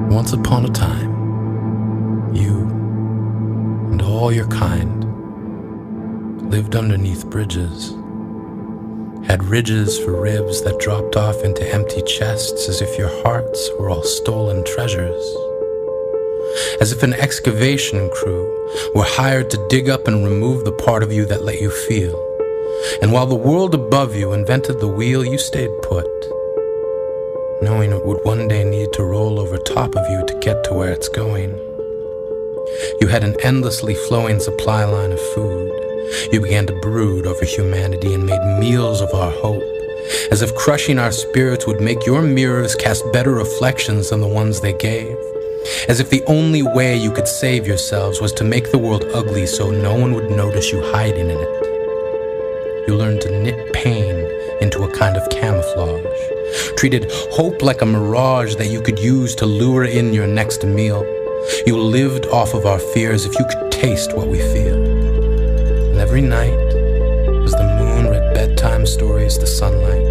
Once upon a time, you and all your kind lived underneath bridges, had ridges for ribs that dropped off into empty chests as if your hearts were all stolen treasures. As if an excavation crew were hired to dig up and remove the part of you that let you feel. And while the world above you invented the wheel, you stayed put, knowing it would one day need to roll over top of you to get to where it's going. You had an endlessly flowing supply line of food. You began to brood over humanity and made meals of our hope, as if crushing our spirits would make your mirrors cast better reflections than the ones they gave. As if the only way you could save yourselves was to make the world ugly so no one would notice you hiding in it. You learned to knit pain into a kind of camouflage, treated hope like a mirage that you could use to lure in your next meal. You lived off of our fears if you could taste what we feel. And every night, as the moon read bedtime stories to sunlight,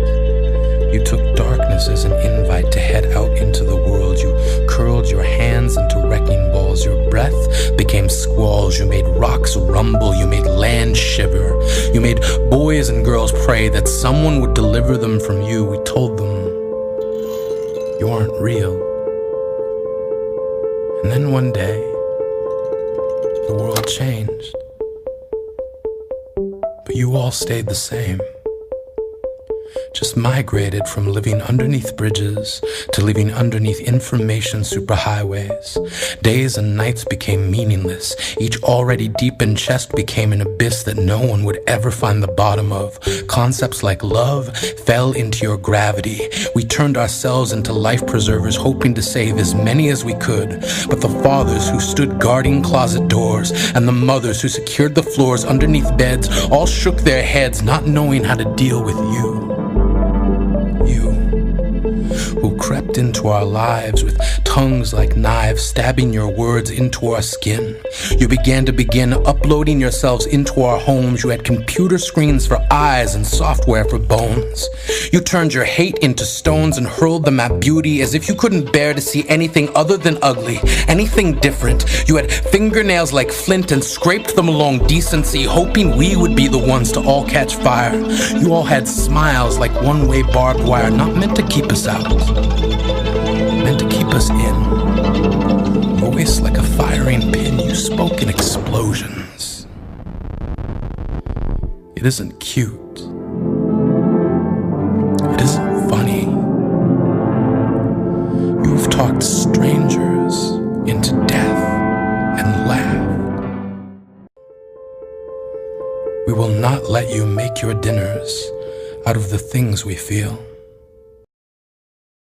you took darkness as an invite to head out into the world. You curled your hands into wrecking balls. Your breath became squalls. You made rocks rumble. You made land shiver. You made boys and girls pray that someone would deliver them from you. We told them, you aren't real. And then one day, the world changed. But you all stayed the same. Just migrated from living underneath bridges to living underneath information superhighways. Days and nights became meaningless. Each already deepened chest became an abyss that no one would ever find the bottom of. Concepts like love fell into your gravity. We turned ourselves into life preservers, hoping to save as many as we could. But the fathers who stood guarding closet doors and the mothers who secured the floors underneath beds all shook their heads, not knowing how to deal with you. You, who crept into our lives with tongues like knives, stabbing your words into our skin. You began uploading yourselves into our homes. You had computer screens for eyes and software for bones. You turned your hate into stones and hurled them at beauty as if you couldn't bear to see anything other than ugly, anything different. You had fingernails like flint and scraped them along decency, hoping we would be the ones to all catch fire. You all had smiles like one-way barbed wire, not meant to keep us out, meant to keep us in. Voice like a firing pin, you spoke in explosions. It isn't cute. It isn't funny. You've talked strangers into death and laughed. We will not let you make your dinners out of the things we feel.